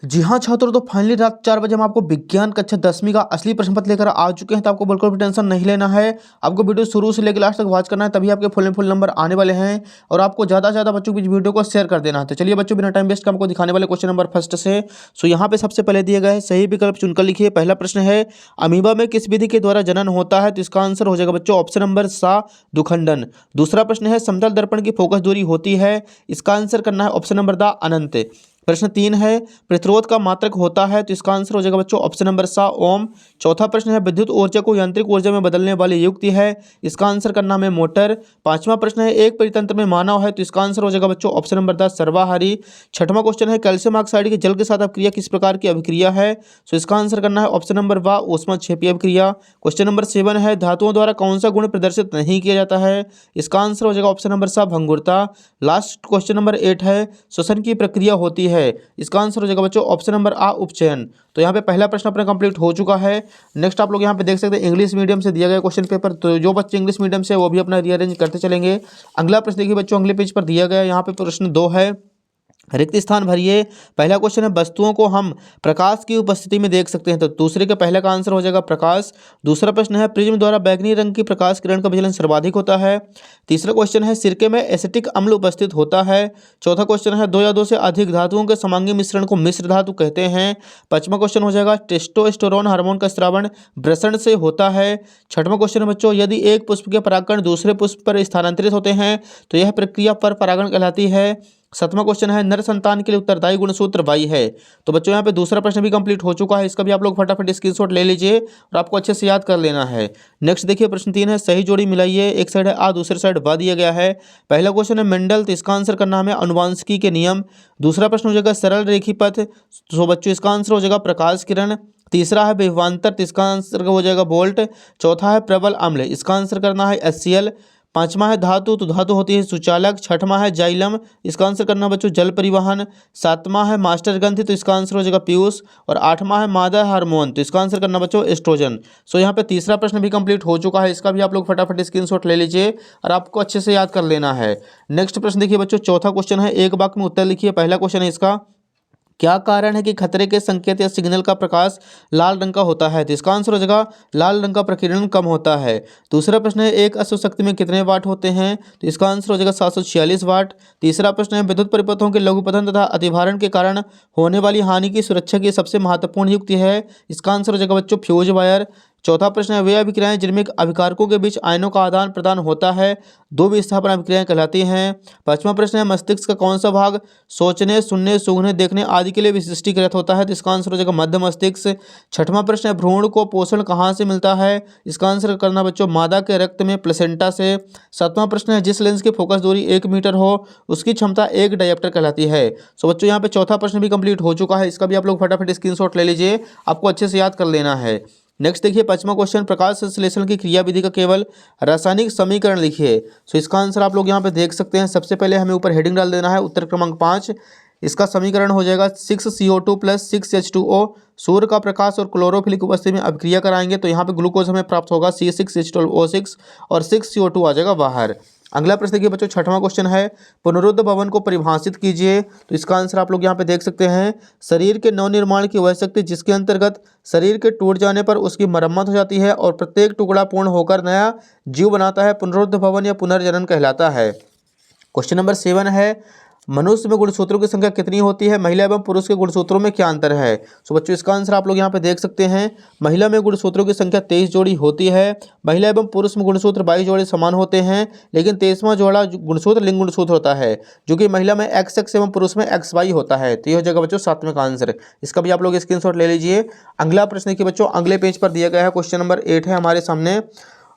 जी हाँ छात्रों, तो फाइनली रात 4 बजे हम आपको विज्ञान कक्षा 10वीं का असली प्रश्न पत्र लेकर आ चुके हैं। तो आपको बिल्कुल भी टेंशन नहीं लेना है। आपको वीडियो शुरू से लेकर लास्ट तक वॉच करना है, तभी आपके फुल नंबर आने वाले हैं। और आपको ज़्यादा से ज़्यादा बच्चों की वीडियो को शेयर कर देना है। तो चलिए बच्चों, बिना टाइम वेस्ट के आपको दिखाने वाले क्वेश्चन नंबर फर्स्ट से। सो यहाँ पे सबसे पहले दिए गए सही विकल्प चुनकर लिखिए। पहला प्रश्न है, अमीबा में किस विधि के द्वारा जनन होता है? तो इसका आंसर हो जाएगा बच्चों ऑप्शन नंबर सा, दुखंडन। दूसरा प्रश्न है, समतल दर्पण की फोकस दूरी होती है? इसका आंसर करना है ऑप्शन नंबर द अनंत। प्रश्न 3 है, प्रतिरोध का मात्रक होता है? तो इसका आंसर हो जाएगा बच्चों ऑप्शन नंबर सा, ओम। चौथा प्रश्न है, विद्युत ऊर्जा को यांत्रिक ऊर्जा में बदलने वाली युक्ति है? इसका आंसर करना हमें मोटर। पांचवा प्रश्न है, एक परितंत्र में मानव है? तो इसका आंसर हो जाएगा बच्चों ऑप्शन नंबर द सर्वाहारी। छठवां क्वेश्चन है, कैल्शियम ऑक्साइड के जल के साथ अभिक्रिया किस प्रकार की अभिक्रिया है? तो इसका आंसर करना है ऑप्शन नंबर व ऊष्माक्षेपी अभिक्रिया। क्वेश्चन नंबर 7 है, धातुओं द्वारा कौन सा गुण प्रदर्शित नहीं किया जाता है? इसका आंसर हो जाएगा ऑप्शन नंबर सा, भंगुरता। लास्ट क्वेश्चन नंबर 8 है, श्वसन की प्रक्रिया होती है? इसका आंसर हो जाएगा बच्चों ऑप्शन नंबर आ, उपचयन। तो यहाँ पे पहला प्रश्न अपना कंप्लीट हो चुका है। नेक्स्ट आप लोग यहाँ पे देख सकते हैं इंग्लिश मीडियम से दिया गया क्वेश्चन पेपर। तो जो बच्चे इंग्लिश मीडियम से वो भी अपना रीअरेंज करते चलेंगे। अगला प्रश्न देखिए बच्चों, अगले पेज पर दिया गया, यहाँ पे प्रश्न 2 है, रिक्त स्थान भरिए। पहला क्वेश्चन है, वस्तुओं को हम प्रकाश की उपस्थिति में देख सकते हैं? तो दूसरे का पहले का आंसर हो जाएगा प्रकाश। दूसरा प्रश्न है, प्रिज्म द्वारा बैंगनी रंग की प्रकाश किरण का विचलन सर्वाधिक होता है? तीसरा क्वेश्चन है, सिरके में एसिटिक अम्ल उपस्थित होता है? चौथा क्वेश्चन है, दो या दो से अधिक धातुओं के समांगी मिश्रण को मिश्र धातु कहते हैं? पांचवा क्वेश्चन हो जाएगा, टेस्टोस्टेरोन हार्मोन का स्रावण वृषण से होता है? छठवां क्वेश्चन है बच्चों, यदि एक पुष्प के परागकण दूसरे पुष्प पर स्थानांतरित होते हैं तो यह प्रक्रिया पर परागण कहलाती है? सातवां क्वेश्चन है, नर संतान के लिए उत्तरदायी गुणसूत्र वाई है? तो बच्चों यहाँ पे दूसरा प्रश्न भी कंप्लीट हो चुका है। इसका भी आप लोग फटाफट स्क्रीनशॉट ले लीजिए और आपको अच्छे से याद कर लेना है। नेक्स्ट देखिए प्रश्न 3 है, सही जोड़ी मिलाइए। एक साइड है आ, दूसरी साइड वा दिया गया है। पहला क्वेश्चन है मेंडल, तो इसका आंसर करना हमें अनुवांशिकी के नियम। दूसरा प्रश्न हो जाएगा सरल रेखी पथ, तो बच्चों इसका आंसर हो जाएगा प्रकाश किरण। तीसरा है विभवांतर, तो इसका आंसर हो जाएगा वोल्ट। चौथा है प्रबल अम्ल, इसका आंसर करना है HCl। पांचवा है धातु, तो धातु होती है सुचालक। छठवां है जाइलम, इसका आंसर करना बच्चों जल परिवहन। सातवां है मास्टर ग्रंथि, तो इसका आंसर हो जाएगा पीयूष। और आठवां है मादा हार्मोन, तो इसका आंसर करना बच्चों एस्ट्रोजन। सो यहाँ पे तीसरा प्रश्न भी कंप्लीट हो चुका है। इसका भी आप लोग फटाफट स्क्रीनशॉट ले लीजिए और आपको अच्छे से याद कर लेना है। नेक्स्ट प्रश्न देखिए बच्चों, चौथा क्वेश्चन है, एक वाक्य में उत्तर लिखिए। पहला क्वेश्चन है इसका, क्या कारण है कि खतरे के संकेत या सिग्नल का प्रकाश लाल रंग का होता है? तो इसका आंसर हो जाएगा लाल रंग का प्रकीर्णन कम होता है। दूसरा प्रश्न है, एक अश्व शक्ति में कितने वाट होते हैं? तो इसका आंसर हो जाएगा 746 वाट। तीसरा प्रश्न है, विद्युत परिपथों के लघुपतन तथा अतिभारण के कारण होने वाली हानि की सुरक्षा की सबसे महत्वपूर्ण युक्ति है? इसका आंसर हो जाएगा बच्चों फ्यूज वायर। चौथा प्रश्न है, वे अभिक्रियाएं जिनमें अभिकारकों के बीच आयनों का आदान प्रदान होता है दो विस्थापन अभिक्रियाएं कहलाती हैं? पांचवा प्रश्न है, मस्तिष्क का कौन सा भाग सोचने, सुनने, सूंघने, देखने आदि के लिए विशिष्टीकृत होता है? तो इसका आंसर हो जाएगा मध्य मस्तिष्क। छठवां प्रश्न है, भ्रूण को पोषण कहाँ से मिलता है? इसका आंसर करना बच्चों मादा के रक्त में, प्लेसेंटा से। सातवां प्रश्न है, जिस लेंस की फोकस दूरी 1 मीटर हो उसकी क्षमता 1 डायोप्टर कहलाती है? सो बच्चों यहाँ पे चौथा प्रश्न भी कंप्लीट हो चुका है। इसका भी आप लोग फटाफट स्क्रीनशॉट ले लीजिए, आपको अच्छे से याद कर लेना है। नेक्स्ट देखिए पांचवा क्वेश्चन, प्रकाश संश्लेषण की क्रिया विधि का केवल रासायनिक समीकरण लिखिए। सो इसका आंसर आप लोग यहाँ पे देख सकते हैं। सबसे पहले हमें ऊपर हेडिंग डाल देना है उत्तर क्रमांक 5। इसका समीकरण हो जाएगा 6CO2 + 6H2O। सूर्य का प्रकाश और क्लोरोफिल की उपस्थिति में अभिक्रिया कराएंगे तो यहाँ पे ग्लूकोज हमें प्राप्त होगा C6H12O6 और 6CO2 आ जाएगा बाहर। अगला प्रश्न देखिए बच्चों, छठवां क्वेश्चन है, पुनरुद्ध भवन को परिभाषित कीजिए। तो इसका आंसर आप लोग यहाँ पे देख सकते हैं, शरीर के नवनिर्माण की वह शक्ति जिसके अंतर्गत शरीर के टूट जाने पर उसकी मरम्मत हो जाती है और प्रत्येक टुकड़ा पूर्ण होकर नया जीव बनाता है, पुनरुद्ध भवन या पुनर्जनन कहलाता है। क्वेश्चन नंबर 7 है, मनुष्य में गुणसूत्रों की संख्या कितनी होती है? महिला एवं पुरुष के गुणसूत्रों में क्या अंतर है? सो बच्चों इसका आंसर आप लोग यहाँ पे देख सकते हैं। महिला में गुणसूत्रों की संख्या 23 जोड़ी होती है। महिला एवं पुरुष में गुणसूत्र 22 जोड़े समान होते हैं, लेकिन 23वां जोड़ा गुणसूत्र लिंग गुणसूत्र होता है, जो कि महिला में XX एवं पुरुष में XY होता है। तो ये हो जाएगा बच्चों 7वें का आंसर। इसका भी आप लोग स्क्रीनशॉट ले लीजिए। अगला प्रश्न देखिए बच्चों, अगले पेज पर दिया गया है, क्वेश्चन नंबर 8 है हमारे सामने,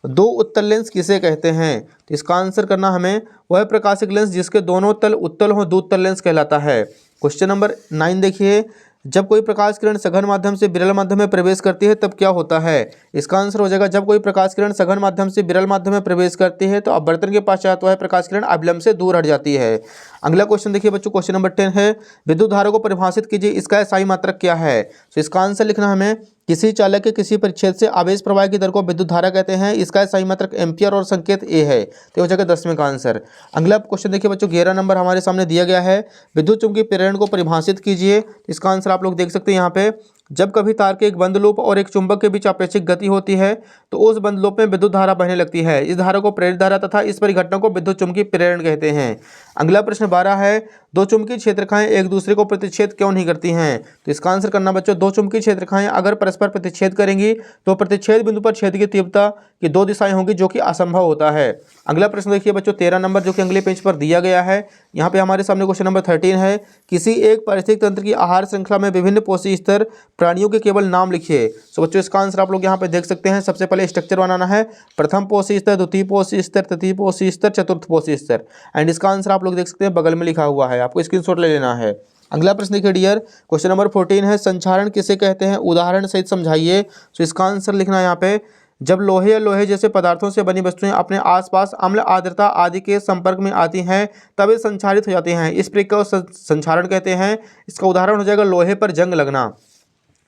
दो उत्तल लेंस किसे कहते हैं? तो इसका आंसर करना हमें, वह प्रकाशिक लेंस जिसके दोनों तल उत्तल हो द्वितल लेंस कहलाता है। क्वेश्चन नंबर 9 देखिए, जब कोई प्रकाश किरण सघन माध्यम से विरल माध्यम में प्रवेश करती है तब क्या होता है? इसका आंसर हो जाएगा, जब कोई प्रकाश किरण सघन माध्यम से विरल माध्यम में प्रवेश करती है तो अपवर्तन के पश्चात वह प्रकाश किरण अविलंब से दूर हट जाती है। अगला क्वेश्चन देखिए बच्चों, क्वेश्चन नंबर 10 है, विद्युत धारा को परिभाषित कीजिए, इसका SI मात्रक क्या है? तो इसका आंसर लिखना हमें किसी चालक के किसी परिच्छेद से आवेश प्रवाह की दर को विद्युत धारा कहते हैं। इसका सही मात्रक एम्पियर और संकेत ए है। तो हो जाएगा 10वें का आंसर। अगला क्वेश्चन देखिए बच्चों, 11 नंबर हमारे सामने दिया गया है। विद्युत चुम्बकीय प्रेरण को परिभाषित कीजिए। इसका आंसर आप लोग देख सकते हैं यहाँ पे, जब कभी तार के एक बंद लूप और एक चुंबक के बीच अपेक्षिक गति होती है तो उस बंद लूप में विद्युत धारा बहने लगती है। इस धारा को प्रेरित धारा तथा इस परिघटना को विद्युत चुम्बकीय प्रेरण कहते हैं। अगला प्रश्न 12 है, दो चुंबकीय क्षेत्ररेखाएं एक दूसरे को प्रतिच्छेद क्यों नहीं करती हैं। तो इसका आंसर करना बच्चों, दो चुंबकीय क्षेत्ररेखाएं अगर परस्पर प्रतिच्छेद करेंगी तो प्रतिच्छेद बिंदु पर छेद की तीव्रता की दो दिशाएं होंगी, जो कि असंभव होता है। अगला प्रश्न देखिए बच्चों, 13 नंबर, जो कि अगले पेज पर दिया गया है। यहाँ पे हमारे सामने क्वेश्चन नंबर 13 है, किसी एक पारिस्थितिक तंत्र की आहार श्रृंखला में विभिन्न पोषी स्तर प्राणियों के केवल नाम लिखिए। तो बच्चों इसका आंसर आप लोग यहाँ पे देख सकते हैं। सबसे पहले स्ट्रक्चर बनाना है, प्रथम पोषी स्तर, द्वितीय पोषी स्तर, तृतीय पोषी स्तर, चतुर्थ पोषी स्तर। एंड इसका आंसर आप लोग देख सकते हैं, बगल में लिखा हुआ है, आपको स्क्रीनशॉट ले लेना है। अगला प्रश्न देखिए डियर, क्वेश्चन नंबर 14 है, संक्षारण किसे कहते हैं, उदाहरण सहित समझाइए। तो इसका आंसर लिखना है यहाँ पे, जब लोहे या लोहे जैसे पदार्थों से बनी वस्तुएं अपने आसपास अम्ल, आर्द्रता आदि के संपर्क में आती हैं तब ये संक्षारित हो जाती हैं। इस प्रक्रिया को संक्षारण कहते हैं। इसका उदाहरण हो जाएगा लोहे पर जंग लगना।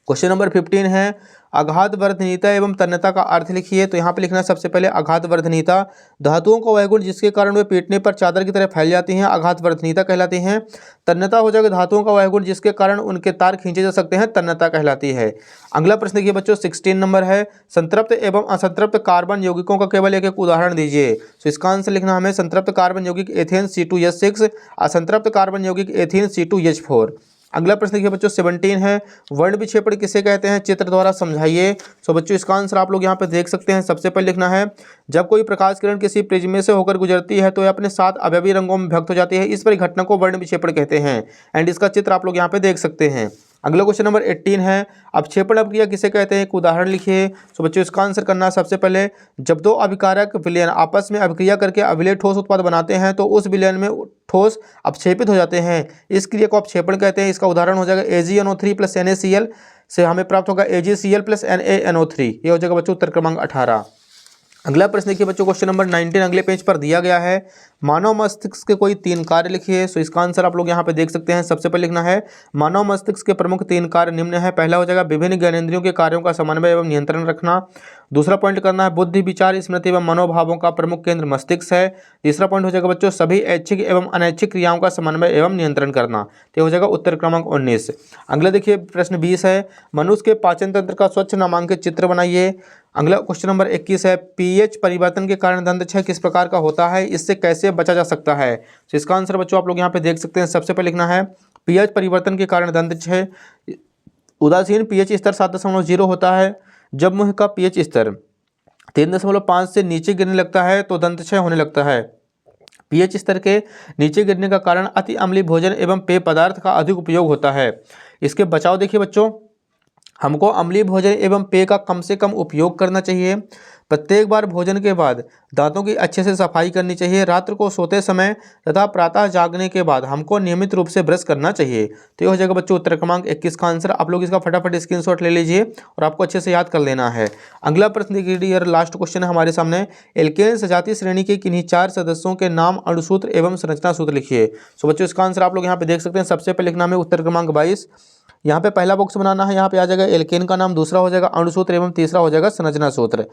क्वेश्चन नंबर 15 है, आघात वर्धनीयता एवं तन्यता का अर्थ लिखिए। तो यहाँ पे लिखना है सबसे पहले आघात वर्धनीयता, धातुओं का वह गुण जिसके कारण वे पीटने पर चादर की तरह फैल जाती हैं, आघात वर्धनीयता कहलाती हैं। तन्यता हो जाएगा धातुओं का वह गुण जिसके कारण उनके तार खींचे जा सकते हैं, तन्यता कहलाती है। अगला प्रश्न देखिए बच्चों, 16 नंबर है, संतृप्त एवं असंतृप्त कार्बन यौगिकों का केवल एक एक उदाहरण दीजिए। तो इसका आंसर लिखना हमें, संतृप्त कार्बन यौगिक एथेन C2H6, असंतृप्त कार्बन यौगिक एथेन C2H4। अगला प्रश्न देखिए बच्चों, 17 है, वर्ण विक्षेपण किसे कहते हैं, चित्र द्वारा समझाइए। तो बच्चों इसका आंसर आप लोग यहाँ पे देख सकते हैं। सबसे पहले लिखना है, जब कोई प्रकाश किरण किसी प्रिज्म से होकर गुजरती है तो यह अपने 7 अवयवी रंगों में विभक्त हो जाती है। इस परिघटना को वर्ण विक्षेपण कहते हैं। एंड इसका चित्र आप लोग यहाँ पे देख सकते हैं। अगला क्वेश्चन नंबर 18 है, अपक्षेपण अभिक्रिया किसे कहते हैं, एक उदाहरण लिखिए। तो बच्चों इसका आंसर करना है, सबसे पहले जब दो अभिकारक विलयन आपस में अभिक्रिया करके अविलेय ठोस उत्पाद बनाते हैं तो उस विलयन में ठोस अपक्षेपित हो जाते हैं। इस क्रिया को अपक्षेपण कहते हैं। इसका उदाहरण हो जाएगा AgNO3 + NaCl से हमें प्राप्त होगा AgCl + NaNO3। ये हो जाएगा बच्चों उत्तर क्रमांक 18। अगला प्रश्न देखिए बच्चों, क्वेश्चन नंबर 19 अगले पेज पर दिया गया है, मानव मस्तिष्क के कोई 3 कार्य लिखिए। सो इसका आंसर आप लोग यहाँ पे देख सकते हैं। सबसे पहले लिखना है, मानव मस्तिष्क के प्रमुख 3 कार्य निम्न है। पहला हो जाएगा विभिन्न ज्ञानेंद्रियों के कार्यों का समन्वय एवं नियंत्रण रखना। दूसरा पॉइंट करना है, बुद्धि, विचार, स्मृति एवं मनोभावों का प्रमुख केंद्र मस्तिष्क है। तीसरा पॉइंट हो जाएगा बच्चों, सभी ऐच्छिक एवं अनैच्छिक क्रियाओं का समन्वय एवं नियंत्रण करना। तो हो जाएगा उत्तर क्रमांक 19। अगला देखिए प्रश्न 20 है, मनुष्य के पाचन तंत्र का स्वच्छ नामांकित चित्र बनाइए। अगला क्वेश्चन नंबर 21 है, पीएच परिवर्तन के कारण दंत क्षय किस प्रकार का होता है, इससे कैसे बचा जा सकता है। तो इसका आंसर बच्चों आप लोग यहाँ पे देख सकते हैं। सबसे पहले लिखना है, पीएच परिवर्तन के कारण दंत क्षय, उदासीन पीएच स्तर 7.0 होता है। जब मुंह का पीएच स्तर 3.5 से नीचे गिरने लगता है तो दंत क्षय होने लगता है। पीएच स्तर के नीचे गिरने का कारण अति अम्लीय भोजन एवं पेय पदार्थ का अधिक उपयोग होता है। इसके बचाव देखिए बच्चों, हमको अम्लीय भोजन एवं पेय का कम से कम उपयोग करना चाहिए। प्रत्येक बार भोजन के बाद दांतों की अच्छे से सफाई करनी चाहिए। रात्र को सोते समय तथा प्रातः जागने के बाद हमको नियमित रूप से ब्रश करना चाहिए। तो ये हो जाएगा बच्चों उत्तर क्रमांक 21 का आंसर। आप लोग इसका फटाफट स्क्रीनशॉट ले लीजिए और आपको अच्छे से याद कर लेना है। अगला प्रश्न देखिए, लास्ट क्वेश्चन है हमारे सामने, एल्केन सजातीय श्रेणी के किन्हीं 4 सदस्यों के नाम, अणुसूत्र एवं संरचना सूत्र लिखिए। तो बच्चों इसका आंसर आप लोग यहाँ पे देख सकते हैं। सबसे पहले लिखना है उत्तर क्रमांक 22। यहाँ पे पहला बॉक्स बनाना है, यहाँ पे आ जाएगा एल्केन का नाम, दूसरा हो जाएगा अणुसूत्र एवं तीसरा हो जाएगा संरचना सूत्र।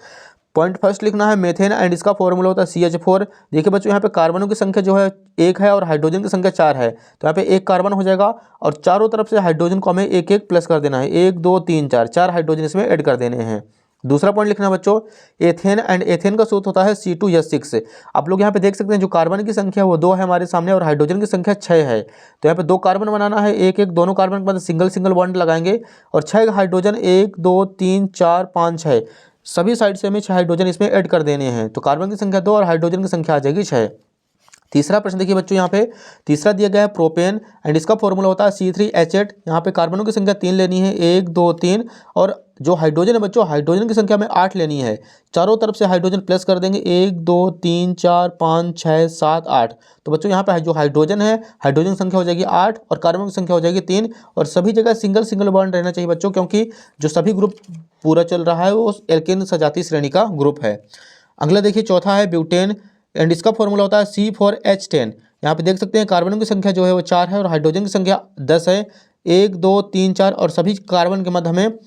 पॉइंट फर्स्ट लिखना है मेथेन एंड इसका फॉर्मूला होता है CH4। देखिए बच्चों यहाँ पे कार्बनों की संख्या जो है 1 है और हाइड्रोजन की संख्या 4 है। तो यहाँ पे 1 कार्बन हो जाएगा और चारों तरफ से हाइड्रोजन को हमें 1-1 प्लस कर देना है। 1 2 3 4 हाइड्रोजन इसमें ऐड कर देने हैं। दूसरा पॉइंट लिखना बच्चों, एथेन एंड एथेन का सूत्र होता है C2H6। आप लोग यहाँ पे देख सकते हैं जो कार्बन की संख्या वो 2 है हमारे सामने और हाइड्रोजन की संख्या 6 है। तो यहाँ पे 2 कार्बन बनाना है, 1-1 दोनों कार्बन के बाद सिंगल सिंगल बॉन्ड लगाएंगे और 6 हाइड्रोजन 1 2 3 4 5 6 सभी साइड से हमें 6 हाइड्रोजन इसमें ऐड कर देने हैं। तो कार्बन की संख्या 2 और हाइड्रोजन की संख्या आ जाएगी 6। तीसरा प्रश्न देखिए बच्चों, यहाँ पे तीसरा दिया गया है प्रोपेन एंड इसका फॉर्मूला होता है C3H8। यहाँ पे कार्बनों की संख्या 3 लेनी है, 1 2 3 और जो हाइड्रोजन है बच्चों हाइड्रोजन की संख्या में 8 लेनी है। चारों तरफ से हाइड्रोजन प्लस कर देंगे, 1 2 3 4 5 6 7 8। तो बच्चों यहाँ पे जो हाइड्रोजन है हाइड्रोजन की संख्या हो जाएगी 8 और कार्बन की संख्या हो जाएगी 3 और सभी जगह सिंगल सिंगल बॉन्ड रहना चाहिए बच्चों, क्योंकि जो सभी ग्रुप पूरा चल रहा है वो एल्केन सजातीय श्रेणी का ग्रुप है। अगला देखिए चौथा है ब्यूटेन एंड इसका फॉर्मूला होता है C4H10। यहाँ पे देख सकते हैं कार्बन की संख्या जो है वो 4 है और हाइड्रोजन की संख्या 10 है। 1 2 3 4 और सभी कार्बन के मध्य हमें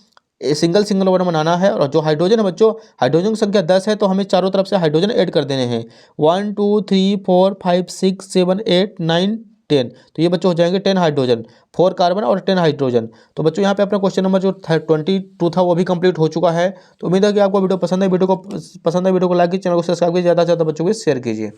सिंगल सिंगल वन बनाना है। और जो हाइड्रोजन है बच्चों, हाइड्रोजन की संख्या 10 है तो हमें चारों तरफ से हाइड्रोजन ऐड कर देने हैं। 1 2 3 4 5 6 7 8 9 10। तो ये बच्चों हो जाएंगे 10 हाइड्रोजन, 4 कार्बन और 10 हाइड्रोजन। तो बच्चों यहाँ पे अपना क्वेश्चन नंबर जो 22 था वो भी कंप्लीट हो चुका है। तो उम्मीद है कि आपको वीडियो पसंद है। वीडियो को लाइक कीजिए, चैनल को सब्सक्राइब कीजिए, ज़्यादा से ज़्यादा बच्चों को शेयर कीजिए।